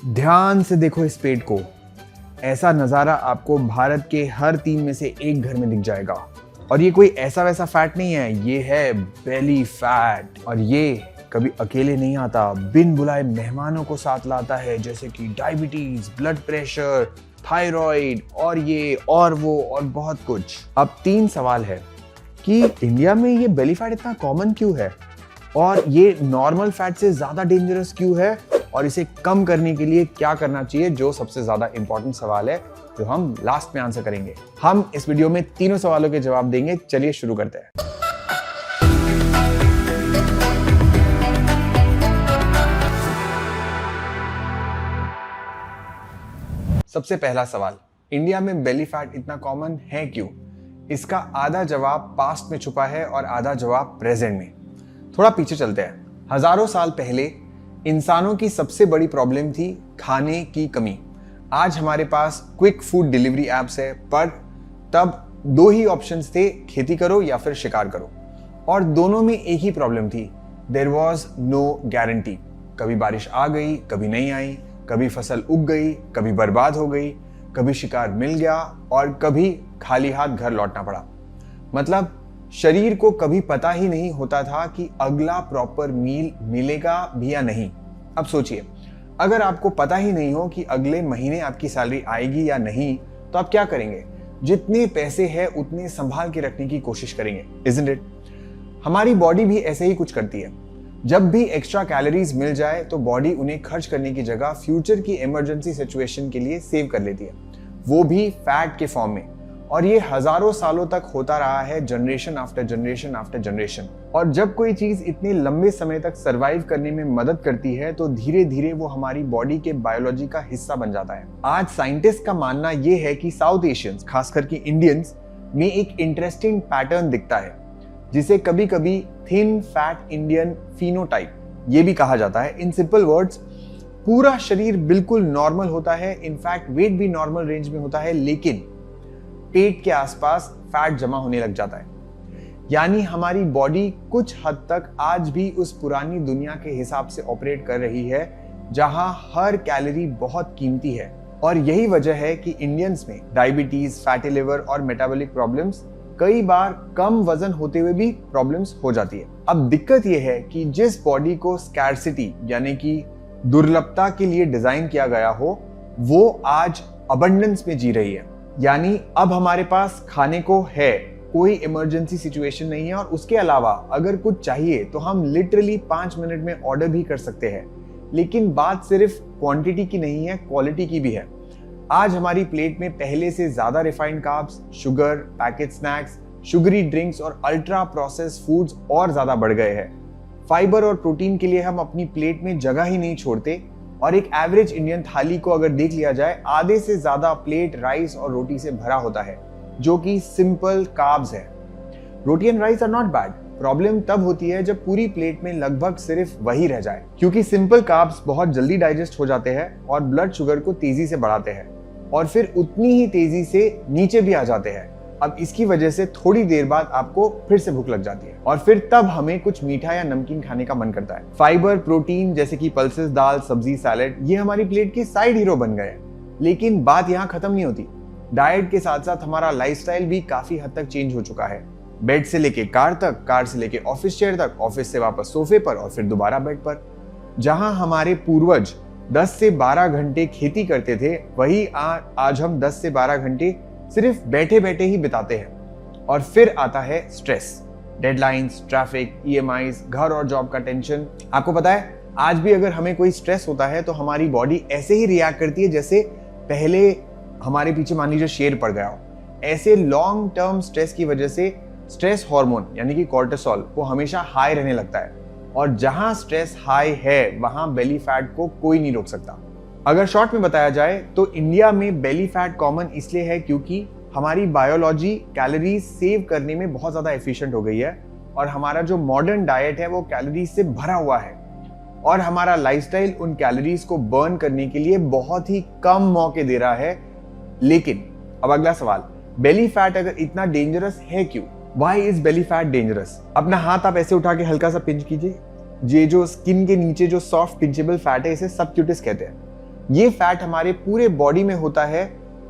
ध्यान से देखो इस पेट को। ऐसा नज़ारा आपको भारत के हर 3 में से एक घर में दिख जाएगा। और ये कोई ऐसा वैसा फैट नहीं है, ये है बेली फैट। और ये कभी अकेले नहीं आता, बिन बुलाए मेहमानों को साथ लाता है, जैसे कि डायबिटीज, ब्लड प्रेशर, थायराइड और ये और वो और बहुत कुछ। अब 3 सवाल है कि इंडिया में ये बेली फैट इतना कॉमन क्यों है, और ये नॉर्मल फैट से ज्यादा डेंजरस क्यों है, और इसे कम करने के लिए क्या करना चाहिए, जो सबसे ज्यादा इंपॉर्टेंट सवाल है जो हम लास्ट में आंसर करेंगे। हम इस वीडियो में तीनों सवालों के जवाब देंगे। चलिए शुरू करते हैं। सबसे पहला सवाल, इंडिया में बेली फैट इतना कॉमन है क्यों? इसका आधा जवाब पास्ट में छुपा है और आधा जवाब प्रेजेंट में। थोड़ा पीछे चलते हैं। हजारों साल पहले इंसानों की सबसे बड़ी प्रॉब्लम थी खाने की कमी। आज हमारे पास क्विक फूड डिलीवरी एप्स है, पर तब 2 ही ऑप्शंस थे, खेती करो या फिर शिकार करो। और दोनों में एक ही प्रॉब्लम थी, देयर वॉज नो गारंटी। कभी बारिश आ गई, कभी नहीं आई, कभी फसल उग गई, कभी बर्बाद हो गई, कभी शिकार मिल गया और कभी खाली हाथ घर लौटना पड़ा। मतलब शरीर को कभी पता ही नहीं होता था कि अगला प्रॉपर मील मिलेगा भी या नहीं। अब सोचिए, अगर आपको पता ही नहीं हो कि अगले महीने आपकी सैलरी आएगी या नहीं, तो आप क्या करेंगे? जितने पैसे हैं उतने संभाल के रखने की कोशिश करेंगे, इजंट इट? हमारी बॉडी भी ऐसे ही कुछ करती है। जब भी एक्स्ट्रा कैलोरीज मिल जाए तो बॉडी उन्हें खर्च करने की जगह फ्यूचर की इमरजेंसी सिचुएशन के लिए सेव कर लेती है, वो भी फैट के फॉर्म में। और ये हजारों सालों तक होता रहा है, generation after generation after generation. और जब कोई चीज इतने लंबे समय तक सरवाइव करने में मदद करती है तो धीरे धीरे वो हमारी बॉडी के बायोलॉजी का हिस्सा बन जाता है। आज साइंटिस्ट का मानना ये है कि साउथ एशियंस, खासकर कि इंडियंस में एक इंटरेस्टिंग पैटर्न दिखता है, जिसे कभी कभी थिन फैट इंडियन फिनोटाइप ये भी कहा जाता है। इन सिंपल वर्ड्स, पूरा शरीर बिल्कुल नॉर्मल होता है, इनफैक्ट वेट भी नॉर्मल रेंज में होता है, लेकिन पेट के आसपास फैट जमा होने लग जाता है। यानी हमारी बॉडी कुछ हद तक आज भी उस पुरानी दुनिया के हिसाब से ऑपरेट कर रही है, जहां हर कैलोरी बहुत कीमती है। और यही वजह है कि इंडियंस में डायबिटीज, फैटी लिवर और मेटाबॉलिक प्रॉब्लम्स, कई बार कम वजन होते हुए भी प्रॉब्लम्स हो जाती है। अब दिक्कत यह है कि जिस बॉडी को स्कैर्सिटी यानी कि दुर्लभता के लिए डिजाइन किया गया हो, वो आज अबंडेंस में जी रही है। यानी अब हमारे पास खाने को है, कोई इमरजेंसी सिचुएशन नहीं है, और उसके अलावा अगर कुछ चाहिए तो हम लिटरली 5 मिनट में ऑर्डर भी कर सकते हैं। लेकिन बात सिर्फ क्वांटिटी की नहीं है, क्वालिटी की भी है। आज हमारी प्लेट में पहले से ज्यादा refined carbs, sugar, packet snacks, sugary drinks और अल्ट्रा प्रोसेस्ड फूड्स और ज्यादा बढ़ गए हैं। फाइबर और प्रोटीन के लिए हम अपनी प्लेट में जगह ही नहीं छोड़ते। और एक एवरेज इंडियन थाली को अगर देख लिया जाए, आधे से ज्यादा प्लेट राइस और रोटी से भरा होता है, जो कि सिंपल कार्ब्स है। Roti and rice are not bad. Problem तब होती है जब पूरी प्लेट में लगभग सिर्फ वही रह जाए, क्योंकि सिंपल कार्ब्स बहुत जल्दी डाइजेस्ट हो जाते हैं और ब्लड शुगर को तेजी से बढ़ाते हैं, और फिर उतनी ही तेजी से नीचे भी आ जाते हैं। अब इसकी वजह से थोड़ी देर बाद आपको फिर से भूख लग जाती है, और फिर तब हमें कुछ मीठा या नमकीन खाने का मन करता है। फाइबर, प्रोटीन जैसे कि पल्सेस, दाल, सब्जी, सैलेड, ये हमारी प्लेट के साइड हीरो बन गए हैं। लेकिन बात यहाँ खत्म नहीं होती। डाइट के साथ साथ हमारा लाइफस्टाइल भी काफी हद तक चेंज हो चुका है। बेड से लेके कार तक, कार से लेके ऑफिस चेयर तक, ऑफिस से वापस सोफे पर और फिर दोबारा बेड पर। जहां हमारे पूर्वज 10 से 12 घंटे खेती करते थे, वही आज हम 10 से 12 घंटे सिर्फ बैठे बैठे ही बिताते हैं। और फिर आता है स्ट्रेस, डेडलाइंस, ट्रैफिक, ईएमआईज, घर और जॉब का टेंशन। आपको पता है, आज भी अगर हमें कोई स्ट्रेस होता है तो हमारी बॉडी ऐसे ही रिएक्ट करती है जैसे पहले हमारे पीछे मान लीजिए शेर पड़ गया हो। ऐसे लॉन्ग टर्म स्ट्रेस की वजह से स्ट्रेस हार्मोन यानी कि कॉर्टिसोल वो हमेशा हाई रहने लगता है, और जहां स्ट्रेस हाई है वहां बेली फैट को कोई नहीं रोक सकता। अगर शॉर्ट में बताया जाए तो इंडिया में बेली फैट कॉमन इसलिए है क्योंकि हमारी बायोलॉजी कैलोरीज सेव करने में बहुत ज्यादा एफिशिएंट हो गई है, और हमारा जो मॉडर्न डाइट है वो कैलोरीज से भरा हुआ है, और हमारा लाइफस्टाइल उन कैलोरीज को बर्न करने के लिए बहुत ही कम मौके दे रहा है। लेकिन अब अगला सवाल, बेली फैट अगर इतना डेंजरस है क्यों? Why is belly fat dangerous? अपना हाथ आप ऐसे उठा के हल्का सा पिंच कीजिए। ये जो स्किन के नीचे जो सॉफ्ट पिंचेबल फैट है, इसे सबक्यूटिस कहते हैं। ये फैट हमारे पूरे बॉडी में होता है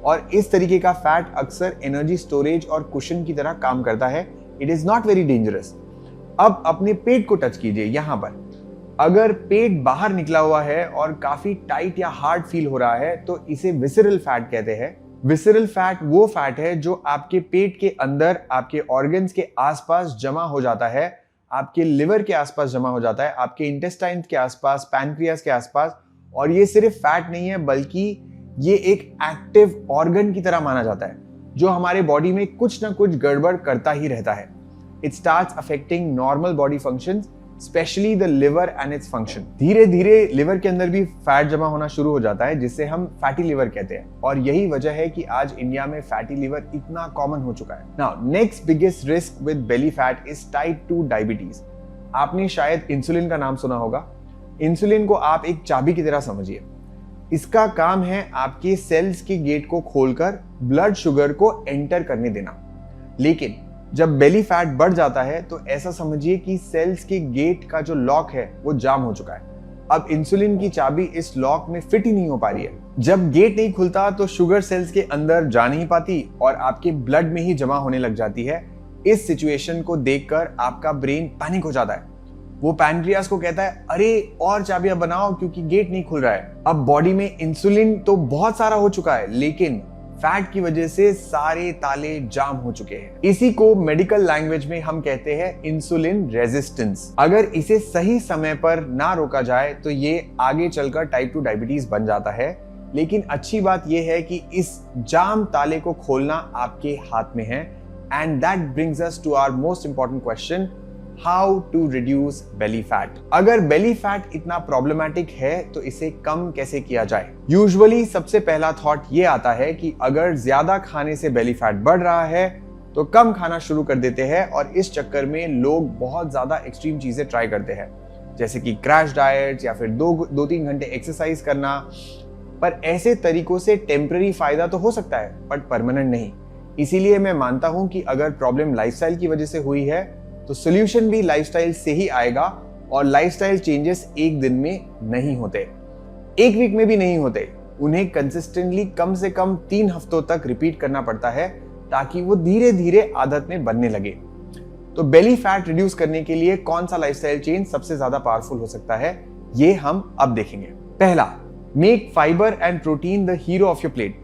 और इस तरीके का फैट अक्सर एनर्जी स्टोरेज और कुशन की तरह काम करता है। It is not very dangerous. अब अपने पेट को टच कीजिए। यहां पर अगर पेट बाहर निकला हुआ है और काफी टाइट या हार्ड फील हो रहा है तो इसे विसरल फैट कहते हैं। विसरल फैट वो फैट है जो आपके पेट के अंदर आपके ऑर्गन्स के आसपास जमा हो जाता है, आपके लिवर के आसपास जमा हो जाता है, आपके इंटेस्टाइन के आसपास, पैनक्रियास के आसपास। और ये सिर्फ फैट नहीं है बल्कि ये एक एक्टिव ऑर्गन की तरह माना जाता है जो हमारे बॉडी में कुछ ना कुछ गड़बड़ करता ही रहता है। It starts affecting normal body functions, specially the liver and its function. धीरे धीरे लिवर के अंदर भी फैट जमा होना शुरू हो जाता है जिसे हम फैटी लिवर कहते हैं और यही वजह है कि आज इंडिया में फैटी लिवर इतना कॉमन हो चुका है। Now next biggest risk with belly fat is type 2 diabetes. आपने शायद इंसुलिन का नाम सुना होगा। इंसुलिन को आप एक चाबी की तरह समझिए। इसका काम है आपके सेल्स के गेट को खोलकर ब्लड शुगर को एंटर करने देना। लेकिन जब बेली फैट बढ़ जाता है तो ऐसा समझिए कि सेल्स के गेट का जो लॉक है वो जाम हो चुका है। अब इंसुलिन की चाबी इस लॉक में फिट ही नहीं हो पा रही है। जब गेट नहीं खुलता तो शुगर सेल्स के अंदर जा नहीं पाती और आपके ब्लड में ही जमा होने लग जाती है। इस सिचुएशन को देखकर आपका ब्रेन पैनिक हो जाता है। वो पैनक्रियास को कहता है अरे और चाबियां बनाओ क्योंकि गेट नहीं खुल रहा है। अब बॉडी में इंसुलिन तो बहुत सारा हो चुका है लेकिन फैट की वजह से सारे ताले जाम हो चुके हैं। इसी को मेडिकल लैंग्वेज में हम कहते हैं इंसुलिन रेजिस्टेंस। अगर इसे सही समय पर ना रोका जाए तो ये आगे चलकर टाइप 2 डायबिटीज बन जाता है। लेकिन अच्छी बात यह है कि इस जाम ताले को खोलना आपके हाथ में है। And that brings us to our most important question, how to reduce belly fat. अगर बेली फैट इतना प्रॉब्लमैटिक है तो इसे कम कैसे किया जाए। यूजुअली सबसे पहला थॉट ये आता है कि अगर ज्यादा खाने से बेली फैट बढ़ रहा है तो कम खाना शुरू कर देते हैं और इस चक्कर में लोग बहुत ज्यादा एक्सट्रीम चीजें ट्राई करते हैं जैसे कि क्रैश डाइट या फिर 2-3 घंटे एक्सरसाइज करना। पर ऐसे तरीकों से टेम्पररी फायदा तो हो सकता है बट परमानेंट नहीं। इसीलिए मैं मानता हूं कि अगर प्रॉब्लम लाइफस्टाइल की वजह से हुई है तो सोल्यूशन भी लाइफस्टाइल से ही आएगा और लाइफस्टाइल चेंजेस एक दिन में नहीं होते, एक वीक में भी नहीं होते। उन्हें कंसिस्टेंटली कम से कम 3 हफ्तों तक रिपीट करना पड़ता है ताकि वो धीरे धीरे आदत में बनने लगे। तो बेली फैट रिड्यूस करने के लिए कौन सा लाइफस्टाइल चेंज सबसे ज्यादा पावरफुल हो सकता है ये हम अब देखेंगे। पहला, make fibre and protein the hero of your plate.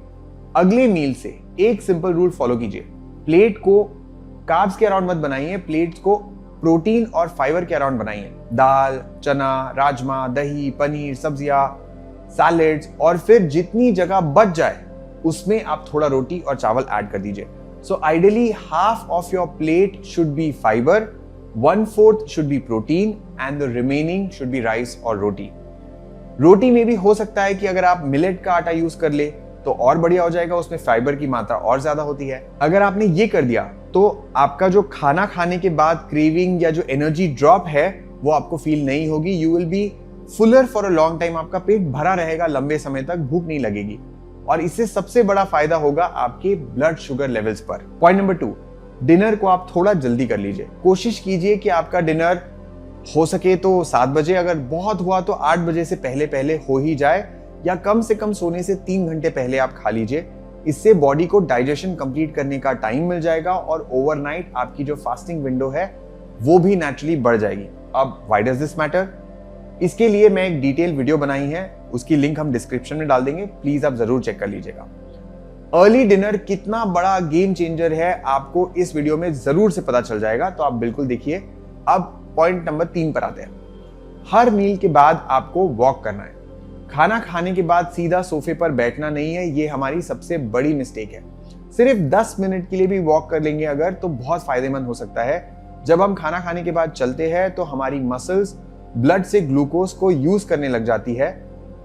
अगले मील से एक सिंपल रूल फॉलो कीजिए। प्लेट को कार्ब्स के अराउंड मत बनाइए, प्लेट्स को प्रोटीन और फाइबर के अराउंड बनाइए। दाल, चना, राजमा, दही, पनीर, सब्जियां, सैलेड्स और फिर जितनी जगह बच जाए उसमें आप थोड़ा रोटी और चावल ऐड कर दीजिए। So ideally half of your plate should be fibre, 1/4 should be protein and the remaining should be rice और रोटी। रोटी में भी हो सकता है कि अगर आप मिलेट का आटा यूज कर ले तो और बढ़िया हो जाएगा, उसमें फाइबर की मात्रा और ज्यादा होती है। अगर आपने ये कर दिया तो आपका जो खाना खाने के बाद क्रेविंग या जो एनर्जी ड्रॉप है वो आपको फील नहीं होगी। You will be Fuller for a long time. आपका पेट भरा रहेगा, लंबे समय तक भूख नहीं लगेगी और इससे सबसे बड़ा फायदा होगा आपके ब्लड शुगर लेवल्स पर। पॉइंट नंबर 2, डिनर को आप थोड़ा जल्दी कर लीजिए। कोशिश कीजिए कि आपका डिनर हो सके तो 7 बजे, अगर बहुत हुआ तो 8 बजे से पहले पहले हो ही जाए या कम से कम सोने से 3 घंटे पहले आप खा लीजिए। इससे बॉडी को डाइजेशन कंप्लीट करने का टाइम मिल जाएगा और ओवरनाइट आपकी जो फास्टिंग विंडो है वो भी नेचुरली बढ़ जाएगी। अब व्हाई डज दिस मैटर? इसके लिए मैं एक डिटेल वीडियो बनाई है, उसकी लिंक हम डिस्क्रिप्शन में डाल देंगे, प्लीज आप जरूर चेक कर लीजिएगा। अर्ली डिनर कितना बड़ा गेम चेंजर है आपको इस वीडियो में जरूर से पता चल जाएगा, तो आप बिल्कुल देखिए। अब पॉइंट नंबर 3 पर आते हैं। हर मील के बाद आपको वॉक करना है। खाना खाने के बाद सीधा सोफे पर बैठना नहीं है, ये हमारी सबसे बड़ी मिस्टेक है। सिर्फ 10 मिनट के लिए भी वॉक कर लेंगे अगर तो बहुत फायदेमंद हो सकता है। जब हम खाना खाने के बाद चलते हैं तो हमारी मसल्स ब्लड से ग्लूकोज को यूज करने लग जाती है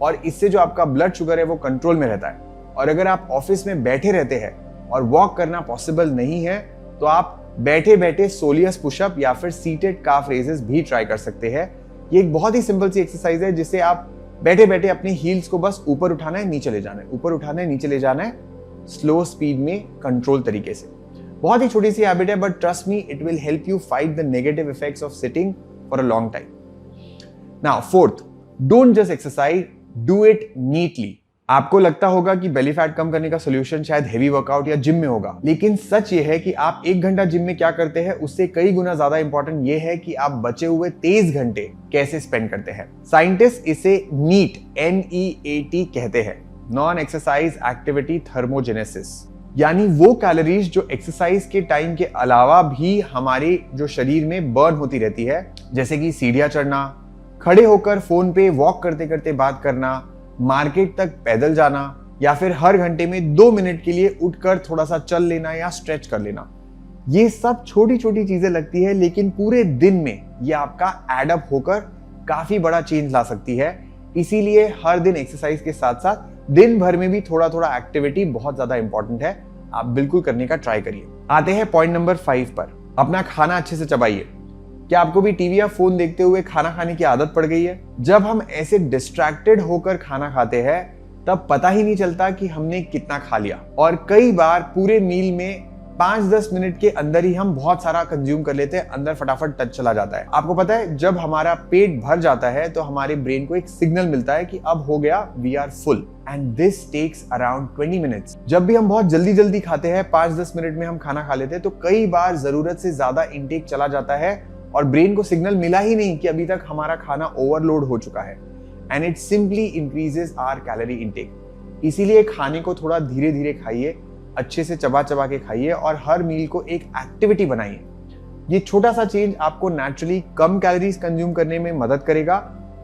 और इससे जो आपका ब्लड शुगर है वो कंट्रोल में रहता है। और अगर आप ऑफिस में बैठे रहते हैं और वॉक करना पॉसिबल नहीं है तो आप बैठे बैठे सोलियस पुशअप या फिर सीटेड काफ रेजेस भी ट्राई कर सकते हैं। ये एक बहुत ही सिंपल सी एक्सरसाइज है जिससे आप बैठे बैठे अपनी हील्स को बस ऊपर उठाना है, नीचे ले जाना है, ऊपर उठाना है, नीचे ले जाना है, स्लो स्पीड में कंट्रोल तरीके से। बहुत ही छोटी सी हैबिट है but trust me it will help you fight the negative effects of sitting for a long time. Now fourth, don't just exercise, do it neatly. आपको लगता होगा कि बेली फैट कम करने का सोल्यूशन शायद हेवी वर्कआउट या gym में होगा, लेकिन सच ये है कि आप 1 घंटा जिम में क्या करते हैं उससे कई गुना ज्यादा इंपॉर्टेंट ये है कि आप बचे हुए 23 घंटे कैसे स्पेंड करते हैं। साइंटिस्ट इसे नीट NEAT कहते हैं, नॉन एक्सरसाइज एक्टिविटी थर्मोजेनेसिस, यानी वो कैलोरीज जो एक्सरसाइज के टाइम के अलावा भी हमारे जो शरीर में बर्न होती रहती है, जैसे कि सीढ़ियां चढ़ना, खड़े होकर फोन पे वॉक करते करते बात करना, मार्केट तक पैदल जाना, या फिर हर घंटे में 2 मिनट के लिए उठकर थोड़ा सा चल लेना या स्ट्रेच कर लेना। ये सब छोटी छोटी चीजें लगती है, लेकिन पूरे दिन में ये आपका एडअप होकर काफी बड़ा चेंज ला सकती है। इसीलिए हर दिन एक्सरसाइज के साथ साथ दिन भर में भी थोड़ा थोड़ा एक्टिविटी बहुत ज्यादा इंपॉर्टेंट है। आप बिल्कुल करने का ट्राई करिए। आते हैं पॉइंट नंबर 5 पर, अपना खाना अच्छे से चबाइए। क्या आपको भी टीवी या फोन देखते हुए खाना खाने की आदत पड़ गई है? जब हम ऐसे डिस्ट्रैक्टेड होकर खाना खाते हैं तब पता ही नहीं चलता कि हमने कितना खा लिया, और कई बार पूरे मील में 5-10 मिनट के अंदर ही हम बहुत सारा कंज्यूम कर लेते हैं, अंदर फटाफट टच चला जाता है। आपको पता है, जब हमारा पेट भर जाता है तो हमारे ब्रेन को एक सिग्नल मिलता है कि अब हो गया, we are full, and this takes around 20 minutes. जब भी हम बहुत जल्दी जल्दी खाते हैं, 5-10 मिनट में हम खाना खा लेते हैं, तो कई बार जरूरत से ज्यादा इंटेक चला जाता है और ब्रेन को सिग्नल मिला ही नहीं कि अभी तक हमारा खाना ओवरलोड हो चुका है, and it simply increases our calorie intake. इसीलिए खाने को थोड़ा धीरे धीरे खाइए, अच्छे से चबा चबा के खाइए और हर मील को एक एक्टिविटी बनाइए। ये छोटा सा चेंज आपको नेचुरली कम कैलोरीज कंज्यूम करने में मदद करेगा,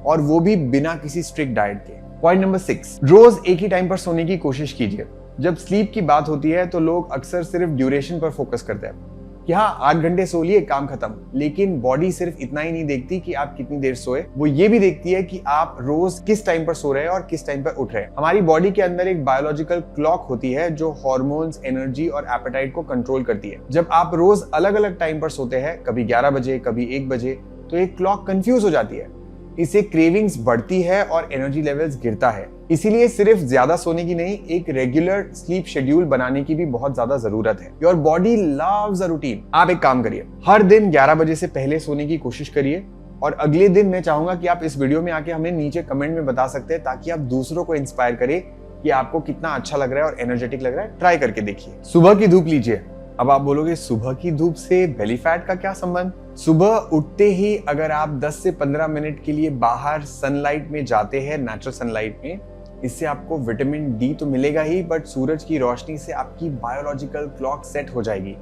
और वो भी बिना किसी स्ट्रिक्ट डाइट के। पॉइंट नंबर 6, रोज एक ही टाइम पर सोने की कोशिश कीजिए। जब स्लीप की बात होती है तो लोग अक्सर सिर्फ ड्यूरेशन पर फोकस करते हैं कि हाँ 8 घंटे सो लिए, काम खत्म। लेकिन बॉडी सिर्फ इतना ही नहीं देखती कि आप कितनी देर सोए, वो ये भी देखती है कि आप रोज किस टाइम पर सो रहे हैं और किस टाइम पर उठ रहे हैं। हमारी बॉडी के अंदर एक बायोलॉजिकल क्लॉक होती है जो हार्मोन्स, एनर्जी और एपेटाइट को कंट्रोल करती है। जब आप रोज अलग अलग टाइम पर सोते हैं, कभी 11 बजे, कभी 1 बजे, तो एक क्लॉक कंफ्यूज हो जाती है। इससे क्रेविंग्स बढ़ती है और एनर्जी लेवल्स गिरता है। इसीलिए सिर्फ ज्यादा सोने की नहीं, एक रेगुलर स्लीप शेड्यूल बनाने की भी बहुत ज्यादा जरूरत है। Your body loves a routine. आप एक काम करिए, हर दिन 11 बजे से पहले सोने की कोशिश करिए, और अगले दिन मैं चाहूंगा कि आप इस वीडियो में आके हमें नीचे कमेंट में बता सकते हैं, ताकि आप दूसरों को इंस्पायर करें कि आपको कितना अच्छा लग रहा है और एनर्जेटिक लग रहा है। ट्राई करके देखिए। सुबह की धूप लीजिए। अब आप बोलोगे सुबह की धूप से बेली फैट का क्या संबंध? सुबह उठते ही अगर आप 10 से 15 मिनट के लिए बाहर सनलाइट में जाते हैं, नेचुरल सनलाइट में, इससे आपको विटामिन डी तो मिलेगा ही, बट सूरज की रोशनी से आपकी बायोलॉजिकल क्लॉक सेट हो जाएगी।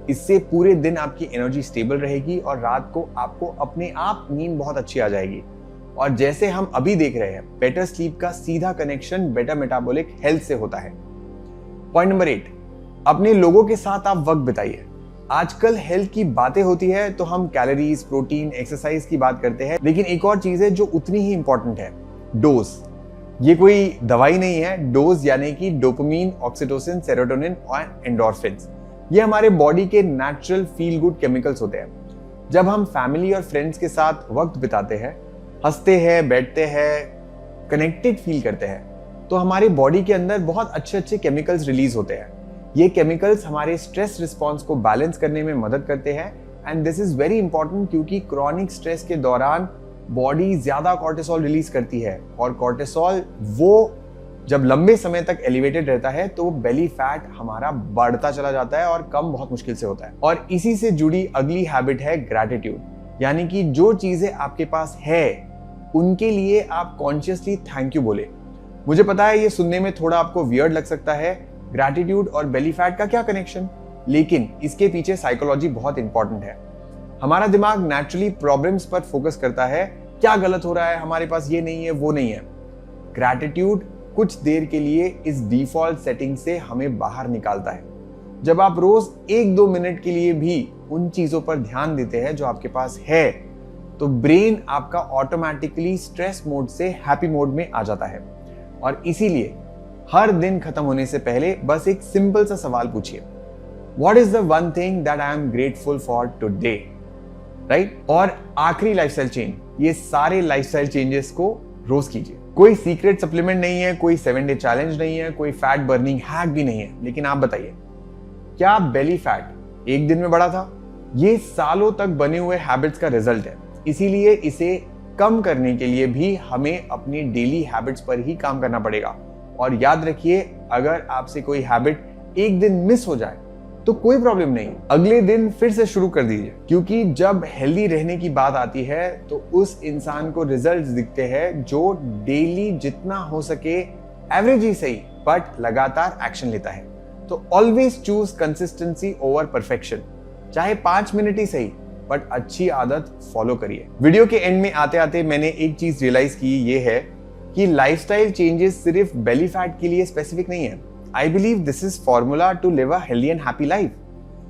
इससे पूरे दिन आपकी एनर्जी स्टेबल रहेगी और रात को आपको अपने आप नींद बहुत अच्छी आ जाएगी। और जैसे हम अभी देख रहे हैं, बेटर स्लीप का सीधा कनेक्शन बेटर मेटाबॉलिक हेल्थ से होता है। पॉइंट नंबर 8, अपने लोगों के साथ आप वक्त बिताइए। आजकल हेल्थ की बातें होती है तो हम कैलोरीज, प्रोटीन, एक्सरसाइज की बात करते हैं, लेकिन एक और चीज है जो उतनी ही इंपॉर्टेंट है, डोज। ये कोई दवाई नहीं है। डोज यानी कि डोपामिन, ऑक्सीटोसिन, सेरोटोनिन और एंडोर्फिन्स। ये हमारे बॉडी के नेचुरल फील गुड केमिकल्स होते हैं। जब हम फैमिली और फ्रेंड्स के साथ वक्त बिताते हैं, हंसते हैं, बैठते हैं, कनेक्टेड फील करते हैं, तो हमारे बॉडी के अंदर बहुत अच्छे अच्छे केमिकल्स रिलीज होते हैं। ये केमिकल्स हमारे स्ट्रेस रिस्पॉन्स को बैलेंस करने में मदद करते हैं, and this is very important क्योंकि क्रॉनिक स्ट्रेस के दौरान बॉडी ज्यादा कॉर्टिसोल रिलीज करती है, और कॉर्टिसोल वो जब लंबे समय तक एलिवेटेड रहता है तो बेली फैट हमारा बढ़ता चला जाता है और कम बहुत मुश्किल से होता है। और इसी से जुड़ी अगली हैबिट है ग्रैटिट्यूड, यानी कि जो चीजें आपके पास है उनके लिए आप कॉन्शियसली थैंक यू बोले। मुझे पता है ये सुनने में थोड़ा आपको वियर्ड लग सकता है, ग्रैटिट्यूड और बेली फैट का क्या कनेक्शन, लेकिन इसके पीछे साइकोलॉजी बहुत इंपॉर्टेंट है। हमारा दिमाग नेचुरली प्रॉब्लम्स पर फोकस करता है, क्या गलत हो रहा है, हमारे पास ये नहीं है, वो नहीं है। ग्रैटिट्यूड कुछ देर के लिए इस डिफॉल्ट सेटिंग से हमें बाहर निकालता है। जब आप रोज 1-2 मिनट के लिए भी उन चीजों पर ध्यान देते हैं जो आपके पास है, तो ब्रेन आपका ऑटोमेटिकली स्ट्रेस मोड से हैप्पी मोड में आ जाता है। और इसीलिए हर दिन खत्म होने से पहले बस एक सिंपल सा सवाल पूछिए, what is the one thing that I am grateful for today, right? और आखिरी लाइफस्टाइल चेंज, ये सारे लाइफस्टाइल चेंजेस को रोज कीजिए। कोई सीक्रेट सप्लीमेंट नहीं है, कोई 7 डे चैलेंज नहीं है, कोई फैट बर्निंग हैक भी नहीं है। लेकिन आप बताइए, क्या बेली फैट एक दिन में बढ़ा था? ये सालों तक बने हुए हैबिट्स का रिजल्ट है। इसीलिए इसे कम करने के लिए भी हमें अपनी डेली हैबिट्स पर ही काम करना पड़ेगा। और याद रखिए, अगर आपसे कोई हैबिट एक दिन मिस हो जाए तो कोई प्रॉब्लम नहीं, अगले दिन फिर से शुरू कर दीजिए, क्योंकि जब हेल्दी रहने की बात आती है तो उस इंसान को रिजल्ट्स दिखते हैं जो डेली जितना हो सके, एवरेज ही सही बट लगातार एक्शन लेता है। तो always choose consistency over perfection, चाहे 5 मिनट ही सही बट अच्छी आदत फॉलो करिए। वीडियो के एंड में आते आते मैंने एक चीज रियलाइज की, ये है कि लाइफस्टाइल चेंजेस सिर्फ बेली फैट के लिए स्पेसिफिक नहीं है। I believe this is formula to live a healthy and happy life.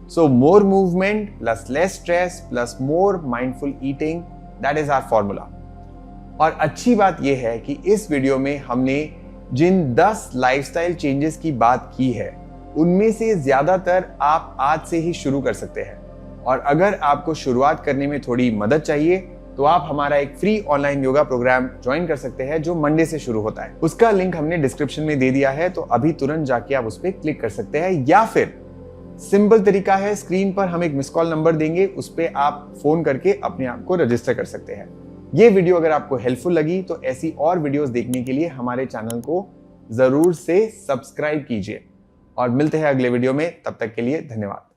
So more movement plus less stress plus more mindful eating, that is our formula. और अच्छी बात यह है कि इस वीडियो में हमने जिन 10 लाइफस्टाइल चेंजेस की बात की है, उनमें से ज्यादातर आप आज से ही शुरू कर सकते हैं। और अगर आपको शुरुआत करने में थोड़ी मदद चाहिए तो आप हमारा एक free online yoga program join कर सकते हैं जो मंडे से शुरू होता है। उसका लिंक हमने डिस्क्रिप्शन में दे दिया है, तो अभी तुरंत जाके आप उस पर क्लिक कर सकते हैं, या फिर सिंपल तरीका है, स्क्रीन पर हम एक मिस कॉल नंबर देंगे, उस पर आप फोन करके अपने आप को रजिस्टर कर सकते हैं। ये वीडियो अगर आपको हेल्पफुल लगी तो ऐसी और वीडियोस देखने के लिए हमारे चैनल को जरूर से सब्सक्राइब कीजिए और मिलते हैं अगले वीडियो में। तब तक के लिए धन्यवाद।